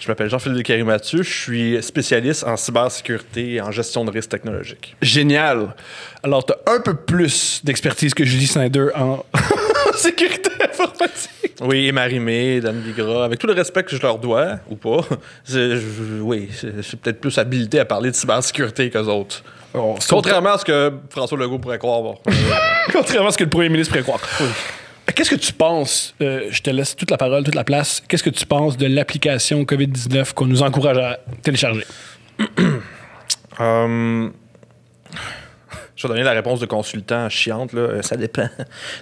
Je m'appelle Jean-Philippe Descaries-Mathieu. Je suis spécialiste en cybersécurité et en gestion de risques technologiques. Génial. Alors, tu as un peu plus d'expertise que Julie Snyder en sécurité informatique. Oui, et Marie-Mé, Dan Bigra, avec tout le respect que je leur dois, ou pas, j'ai peut-être plus habilité à parler de cybersécurité qu'eux autres. Contrairement à ce que François Legault pourrait croire. Bon. Contrairement à ce que le premier ministre pourrait croire. Oui. Qu'est-ce que tu penses, je te laisse toute la parole, toute la place, qu'est-ce que tu penses de l'application COVID-19 qu'on nous encourage à télécharger? Je vais donner la réponse de consultant chiante, là. Ça dépend.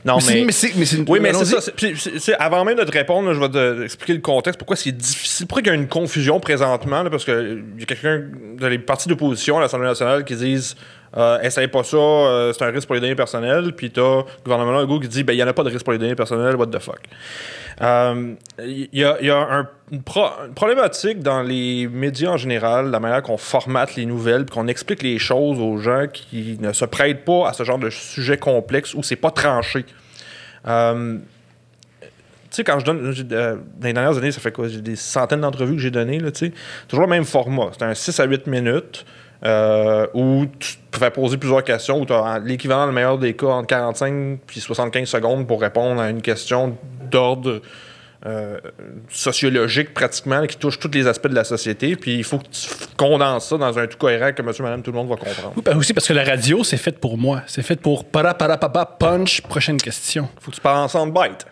Non, mais c'est oui, mais c'est ça. Avant même de te répondre, là, je vais te expliquer le contexte. Pourquoi c'est difficile. Pourquoi il y a une confusion présentement, là, parce qu'il y a quelqu'un de les partis d'opposition à l'Assemblée nationale qui disent installez pas ça, c'est un risque pour les données personnelles. Puis t'as le gouvernement Legault qui dit ben il n'y en a pas de risque pour les données personnelles, what the fuck. Il y a une problématique dans les médias en général, la manière qu'on formate les nouvelles, puis qu'on explique les choses aux gens qui ne se prêtent pas à ce genre de sujet complexe où c'est pas tranché. Tu sais, quand je donne, dans les dernières années, ça fait quoi? J'ai des centaines d'entrevues que j'ai données, là, tu sais. Toujours le même format. C'est un 6 à 8 minutes où tu peux faire poser plusieurs questions, où tu as l'équivalent, le meilleur des cas, entre 45 et 75 secondes pour répondre à une question d'ordre sociologique, pratiquement, qui touche tous les aspects de la société. Puis il faut que tu condenses ça dans un tout cohérent que monsieur, madame, tout le monde va comprendre. Oui, aussi parce que la radio, c'est fait pour moi. C'est fait pour para, punch, prochaine question. Faut que tu parles en soundbite.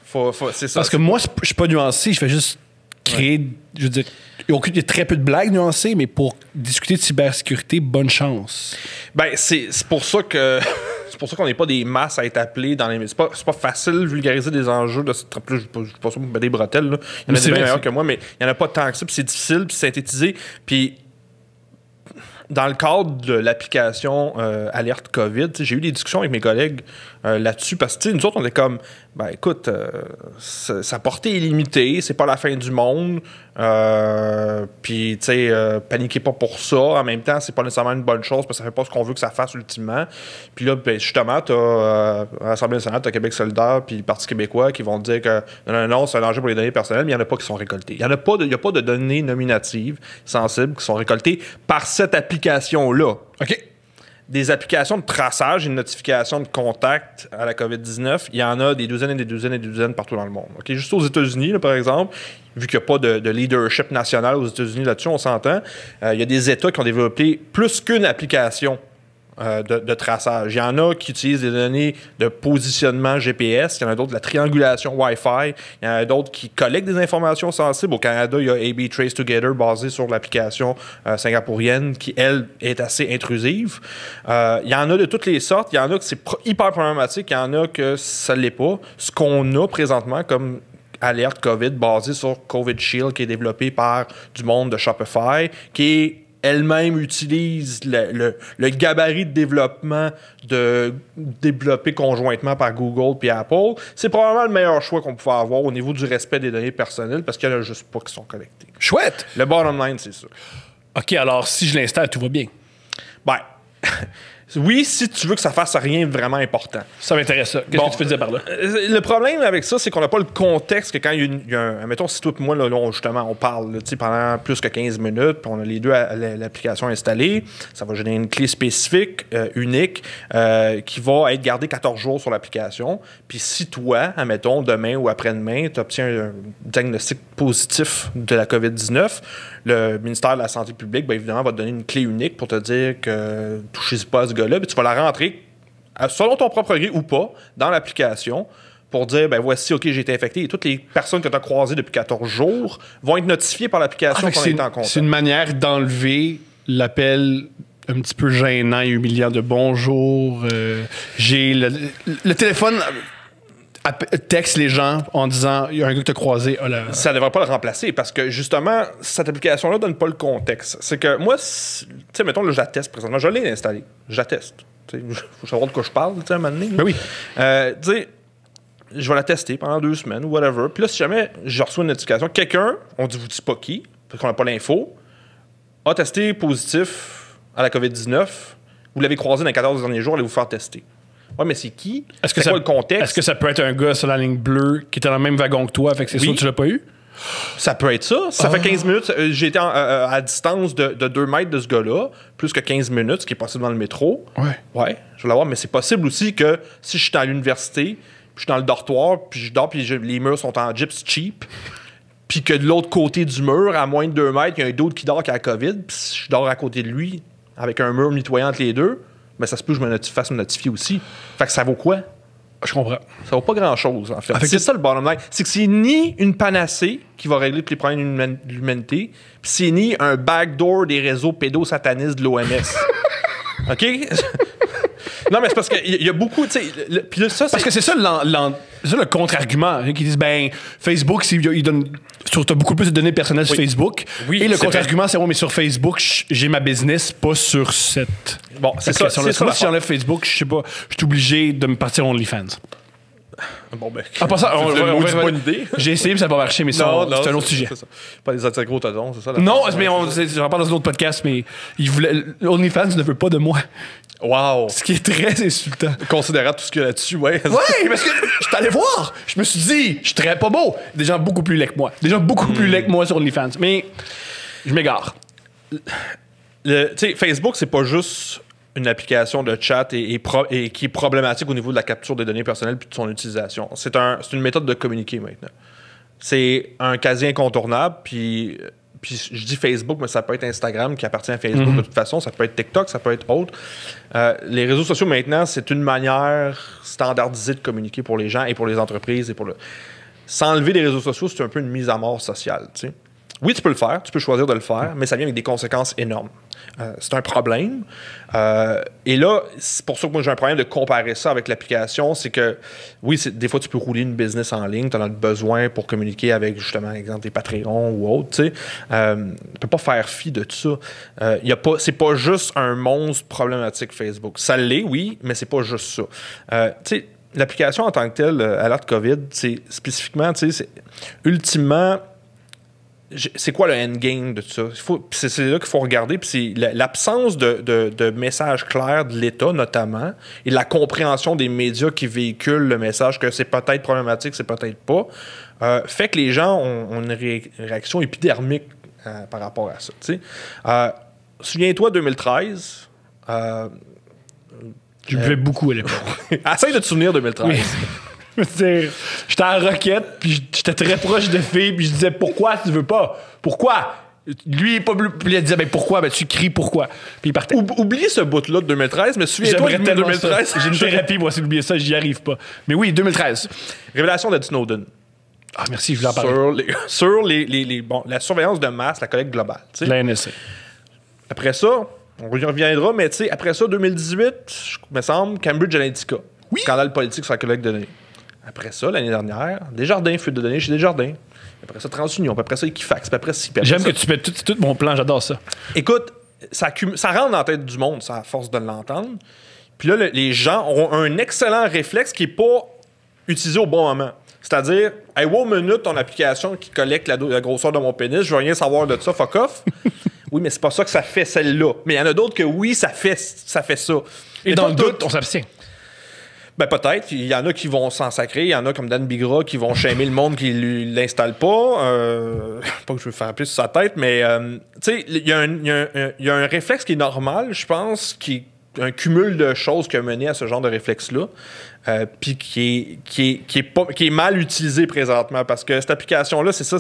C'est ça. Parce que moi, je suis pas nuancé, je fais juste créer, je veux dire, il y a très peu de blagues nuancées, mais pour discuter de cybersécurité, bonne chance. Ben, c'est pour ça que c'est pour ça qu'on n'est pas des masses à être appelés dans les... C'est pas facile de vulgariser des enjeux. Je ne suis pas sûr de mettre des bretelles. Là. Il y en a des bien meilleurs que moi, mais il n'y en a pas tant que ça. Puis c'est difficile, puis synthétiser. Puis dans le cadre de l'application Alerte COVID, j'ai eu des discussions avec mes collègues là-dessus, parce que nous autres, on est comme, ben écoute, sa portée est limitée, c'est pas la fin du monde, puis tu sais, paniquez pas pour ça. En même temps, c'est pas nécessairement une bonne chose, parce que ça fait pas ce qu'on veut que ça fasse ultimement. Puis là, ben, justement, t'as à l'Assemblée nationale, t'as Québec solidaire, puis le Parti québécois qui vont dire que non, c'est un danger pour les données personnelles, mais il n'y en a pas qui sont récoltées. Il n'y a pas de données nominatives sensibles qui sont récoltées par cette application-là. OK. Des applications de traçage et de notification de contact à la COVID-19, il y en a des douzaines et des douzaines et des douzaines partout dans le monde. Okay? Juste aux États-Unis, là, par exemple, vu qu'il n'y a pas de leadership national aux États-Unis là-dessus, on s'entend, il y a des États qui ont développé plus qu'une application de traçage. Il y en a qui utilisent des données de positionnement GPS, il y en a d'autres de la triangulation Wi-Fi, il y en a d'autres qui collectent des informations sensibles. Au Canada, il y a AB Trace Together basé sur l'application singapourienne qui, elle, est assez intrusive. Il y en a de toutes les sortes. Il y en a que c'est hyper problématique, il y en a que ça ne l'est pas. Ce qu'on a présentement comme alerte COVID basée sur COVID Shield qui est développé par du monde de Shopify, qui est elle-même utilise le gabarit de développement développé conjointement par Google puis Apple. C'est probablement le meilleur choix qu'on pouvait avoir au niveau du respect des données personnelles parce qu'il n'y en a juste pas qui sont collectées. Chouette! Le bottom line, c'est ça. OK, alors si je l'installe, tout va bien. Ben, oui, si tu veux que ça fasse rien de vraiment important. Ça m'intéresse, ça. Qu'est-ce que tu veux dire par là? Le problème avec ça, c'est qu'on n'a pas le contexte que quand il y a un... Mettons, si toi et moi, là, justement, on parle là, pendant plus que 15 minutes, puis on a les deux à l'application installée, ça va générer une clé spécifique, unique, qui va être gardée 14 jours sur l'application. Puis si toi, admettons, demain ou après-demain, tu obtiens un diagnostic positif de la COVID-19, le ministère de la Santé publique, bien évidemment, va te donner une clé unique pour te dire que touchez-y pas à ce gars-là, puis tu vas la rentrer, selon ton propre gré ou pas, dans l'application pour dire, ben voici, OK, j'ai été infecté. Et toutes les personnes que tu as croisées depuis 14 jours vont être notifiées par l'application qu'on est en contact. C'est une manière d'enlever l'appel un petit peu gênant et humiliant de bonjour. J'ai le téléphone... texte les gens en disant il y a un gars que tu as croisé. Ça ne devrait pas le remplacer parce que justement, cette application-là ne donne pas le contexte. C'est que moi, tu sais, mettons, là, je la teste présentement. Je l'ai installée. Je la teste. Il faut savoir de quoi je parle, tu sais, à un moment donné. Ben oui. Tu sais, je vais la tester pendant 2 semaines ou whatever. Puis là, si jamais je reçois une notification, quelqu'un, on dit, vous dites pas qui, parce qu'on n'a pas l'info, a testé positif à la COVID-19. Vous l'avez croisé dans les 14 derniers jours, allez vous faire tester. Ouais, mais c'est qui? C'est quoi le contexte? Est-ce que ça peut être un gars sur la ligne bleue qui était dans le même wagon que toi, fait que c'est sûr que tu l'as pas eu? Ça peut être ça. Ça fait 15 minutes. J'ai été à distance de 2 mètres de ce gars-là, plus que 15 minutes, ce qui est possible dans le métro. Ouais, je vais l'avoir, mais c'est possible aussi que si je suis à l'université, puis je suis dans le dortoir, puis je dors, puis les murs sont en gyps cheap, puis que de l'autre côté du mur, à moins de 2 mètres, il y a un d'autre qui dort qui a la COVID, puis si je dors à côté de lui, avec un mur mitoyen entre les deux, ben ça se peut que je fasse me notifier aussi. Fait que ça vaut quoi? Je comprends. Ça vaut pas grand-chose, en fait. C'est ça le bottom line. C'est que c'est ni une panacée qui va régler tous les problèmes de l'humanité, puis c'est ni un backdoor des réseaux pédosatanistes de l'OMS. OK? Non, mais c'est parce qu'il y a beaucoup, tu sais... Puis là, ça, parce que c'est ça le contre-argument. Hein, qui disent, ben, Facebook, il donne... T'as beaucoup plus de données personnelles sur Facebook. Oui, et le contre-argument, c'est, mais sur Facebook, j'ai ma business, pas sur cette... Bon, c'est ça. Moi, si j'enlève Facebook, je sais pas, je suis obligé de me partir OnlyFans. Bon, ben... En passant, c'est pas une idée. J'ai essayé, mais ça n'a pas marché, mais c'est un autre sujet. C'est ça. Pas les anti-gros-totons, c'est ça? Non, mais j'en parle dans un autre podcast, mais OnlyFans ne veut pas de moi. Wow! Ce qui est très insultant. Considérant tout ce qu'il y a là-dessus, ouais. Ouais, parce que je suis allé voir. Je me suis dit, je suis très pas beau. Des gens beaucoup plus laids que moi. Des gens beaucoup plus laids que moi sur OnlyFans. Mais je m'égare. Tu sais, Facebook, c'est pas juste une application de chat et qui est problématique au niveau de la capture des données personnelles puis de son utilisation. C'est une méthode de communiquer maintenant. C'est un quasi incontournable, puis je dis Facebook, mais ça peut être Instagram qui appartient à Facebook de toute façon, ça peut être TikTok, ça peut être autre. Les réseaux sociaux maintenant, c'est une manière standardisée de communiquer pour les gens et pour les entreprises. Sans enlever les réseaux sociaux, c'est un peu une mise à mort sociale. T'sais. Oui, tu peux le faire, tu peux choisir de le faire, mais ça vient avec des conséquences énormes. C'est un problème. Et là, c'est pour ça que moi j'ai un problème de comparer ça avec l'application. C'est que, oui, des fois tu peux rouler une business en ligne, tu en as besoin pour communiquer avec, justement, exemple, des Patreons ou autres. Tu ne peux pas faire fi de tout ça. C'est pas juste un monstre problématique Facebook. Ça l'est, oui, mais c'est pas juste ça. Tu sais, l'application en tant que telle, Alerte COVID, c'est spécifiquement, tu sais, ultimement, c'est quoi le endgame de tout ça? C'est là qu'il faut regarder. Puis c'est l'absence de message clair de l'État, notamment, et la compréhension des médias qui véhiculent le message que c'est peut-être problématique, c'est peut-être pas, fait que les gens ont une réaction épidermique par rapport à ça. Souviens-toi, 2013... je buvais beaucoup à l'époque. Essaye de te souvenir 2013. Oui. J'étais en roquette, puis j'étais très proche de filles, puis je disais pourquoi tu veux pas? Pourquoi? Lui, il est pas bleu. Puis il disait ben pourquoi? Ben tu cries pourquoi? Puis il partait. Oublie ce bout-là de 2013, mais souviens-toi de 2013. J'ai une thérapie, moi, c'est d'oublier ça, j'y arrive pas. Mais oui, 2013. Révélation de Snowden. Ah, merci, je voulais en parler. Sur la surveillance de masse, la collecte globale. T'sais. La NSA. Après ça, on y reviendra, mais après ça, 2018, il me semble, Cambridge Analytica. Oui. Scandale politique sur la collecte de données. Après ça, l'année dernière, Desjardins, fuite de données chez Desjardins. Après ça, TransUnion. Puis après ça, Equifax. Puis après ça, j'aime que tu fais tout mon plan, j'adore ça. Écoute, ça rentre dans la tête du monde, ça, à force de l'entendre. Puis là, les gens ont un excellent réflexe qui n'est pas utilisé au bon moment. C'est-à-dire, hey, wow, minute, ton application qui collecte la grosseur de mon pénis, je veux rien savoir de ça, fuck off. Oui, mais c'est pas ça que ça fait, celle-là. Mais il y en a d'autres que oui, ça fait ça. Et dans le doute, on s'abstient. Ben peut-être. Il y en a qui vont s'en sacrer. Il y en a comme Dan Bigra qui vont shamer le monde qui ne l'installe pas. Pas que je veux faire plus sur sa tête, mais tu sais, il y a un réflexe qui est normal, je pense, qui est un cumul de choses qui a mené à ce genre de réflexe-là, puis qui est mal utilisé présentement, parce que cette application-là, c'est ça,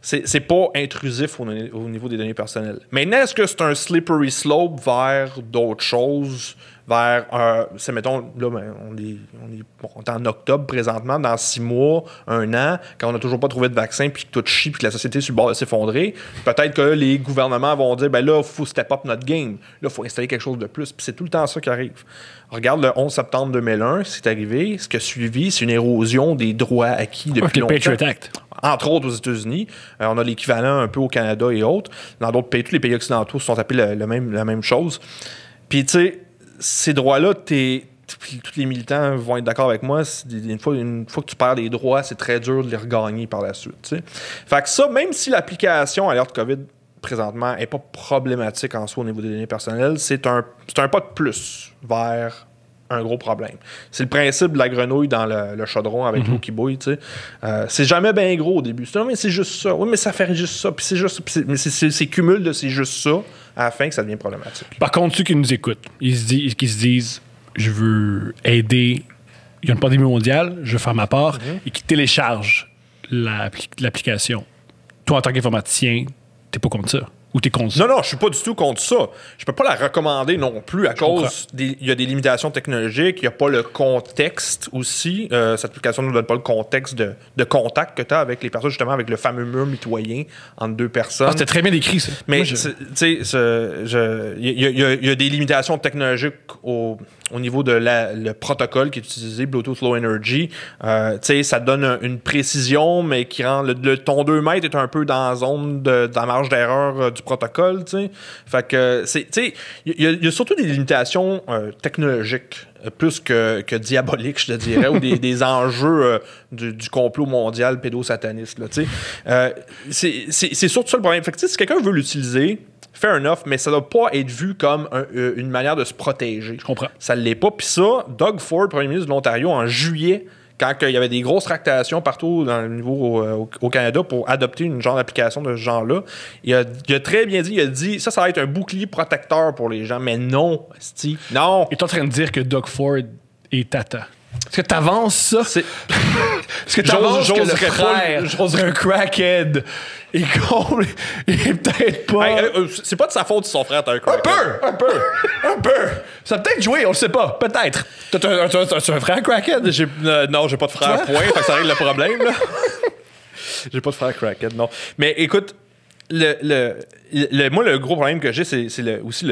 c'est pas intrusif au niveau des données personnelles. Maintenant, est-ce que c'est un slippery slope vers d'autres choses? Mettons, là, on est en octobre présentement, dans 6 mois, 1 an, quand on n'a toujours pas trouvé de vaccin, puis que tout chie, puis que la société est sur le bord de s'effondrer, peut-être que les gouvernements vont dire, ben là, il faut step up notre game. Là, il faut installer quelque chose de plus. Puis c'est tout le temps ça qui arrive. Regarde le 11 septembre 2001, c'est arrivé. Ce qui a suivi, c'est une érosion des droits acquis depuis longtemps. Le Patriot Act. Entre autres aux États-Unis. On a l'équivalent un peu au Canada et autres. Dans d'autres pays, tous les pays occidentaux se sont tapés la même chose. Puis, tu sais, ces droits-là, tous les militants vont être d'accord avec moi, une fois que tu perds les droits, c'est très dur de les regagner par la suite. T'sais. Fait que ça, même si l'application Alerte COVID, présentement, n'est pas problématique en soi au niveau des données personnelles, c'est un pas de plus vers un gros problème. C'est le principe de la grenouille dans le chaudron avec l'eau qui bouille, tu sais. C'est jamais bien gros au début. Non, mais c'est juste ça. Oui, mais ça fait juste ça. Puis c'est juste ça. Mais c'est cumul de c'est juste ça à la fin que ça devient problématique. Par contre, ceux qui nous écoutent, qui se disent je veux aider, il y a une pandémie mondiale, je veux faire ma part, et qui téléchargent l'application. Toi, en tant qu'informaticien, t'es pas contre ça? Ou t'es contre ça? Non, je suis pas du tout contre ça. Je peux pas la recommander non plus à cause il y a des limitations technologiques, il n'y a pas le contexte aussi. Cette application ne nous donne pas le contexte de contact que tu as avec les personnes, justement avec le fameux mur mitoyen entre deux personnes. C'était très bien décrit, ça. Mais tu sais, il y a des limitations technologiques au niveau de le protocole qui est utilisé, Bluetooth Low Energy. Ça donne une précision, mais qui rend ton 2 mètres est un peu dans la zone dans la marge d'erreur du protocole. T'sais. Fait que il y a surtout des limitations technologiques plus que diaboliques, je te dirais, ou des enjeux du complot mondial pédosataniste. C'est surtout ça le problème. Fait que si quelqu'un veut l'utiliser, fair enough, mais ça ne doit pas être vu comme une manière de se protéger. Je comprends. Ça ne l'est pas. Puis ça, Doug Ford, premier ministre de l'Ontario, en juillet, quand il y avait des grosses tractations partout dans le niveau au Canada pour adopter une genre d'application de ce genre-là, il a très bien dit, il a dit, ça va être un bouclier protecteur pour les gens. Mais non, Steve, non. Il est en train de dire que Doug Ford est tata. Est-ce que t'avances ça? Est-ce que t'avances que le frère d'un crackhead est peut-être pas... c'est pas de sa faute si son frère est un crackhead. Un peu. Ça a peut-être joué, on le sait pas. Peut-être. T'as un frère crackhead? Non, j'ai pas de frère point, fait que ça règle le problème. Là. J'ai pas de frère crackhead, non. Mais écoute, moi, le gros problème que j'ai, c'est aussi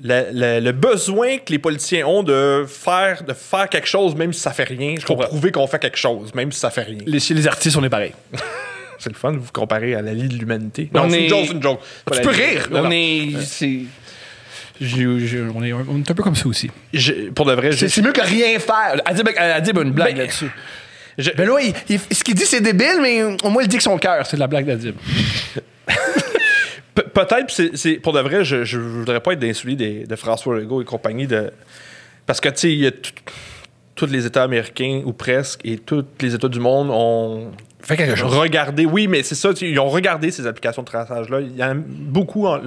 le besoin que les politiciens ont de faire quelque chose, même si ça fait rien, pour prouver qu'on fait quelque chose, même si ça fait rien. Chez les artistes, on est pareil. C'est le fun de vous comparer à la Ligue de l'humanité. Non, c'est une joke. Tu peux rire. On est un peu comme ça aussi. Pour de vrai, c'est mieux que rien faire. Adib a une blague là-dessus. Ben là, ce qu'il dit, c'est débile, mais au moins, il dit que son cœur, c'est de la blague d'Adib. Peut-être, c'est pour de vrai, je voudrais pas être d'insulter de François Legault et compagnie parce que, tu sais, il y a tous les États américains, ou presque, et tous les États du monde ont fait quelque chose. Regardé, oui, mais c'est ça, ils ont regardé ces applications de traçage-là. Il y en a beaucoup en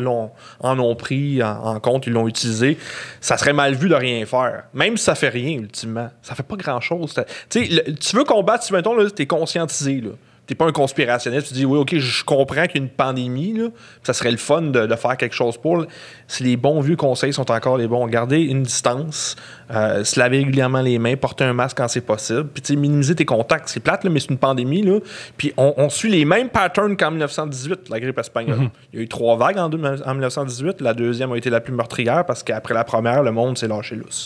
ont pris en compte, ils l'ont utilisé. Ça serait mal vu de rien faire. Même si ça fait rien, ultimement. Ça fait pas grand-chose. Tu sais, tu veux combattre, si mettons, t'es conscientisé, là. T'es pas un conspirationniste, tu dis oui, ok, je comprends qu'il y a une pandémie, là, ça serait le fun de faire quelque chose pour. Si les bons vieux conseils sont encore les bons, garder une distance, se laver régulièrement les mains, porter un masque quand c'est possible, puis minimiser tes contacts. C'est plate, là, mais c'est une pandémie, là. Puis on suit les mêmes patterns qu'en 1918, la grippe espagnole. Il y a eu 3 vagues en 1918, la deuxième a été la plus meurtrière parce qu'après la première, le monde s'est lâché lousse.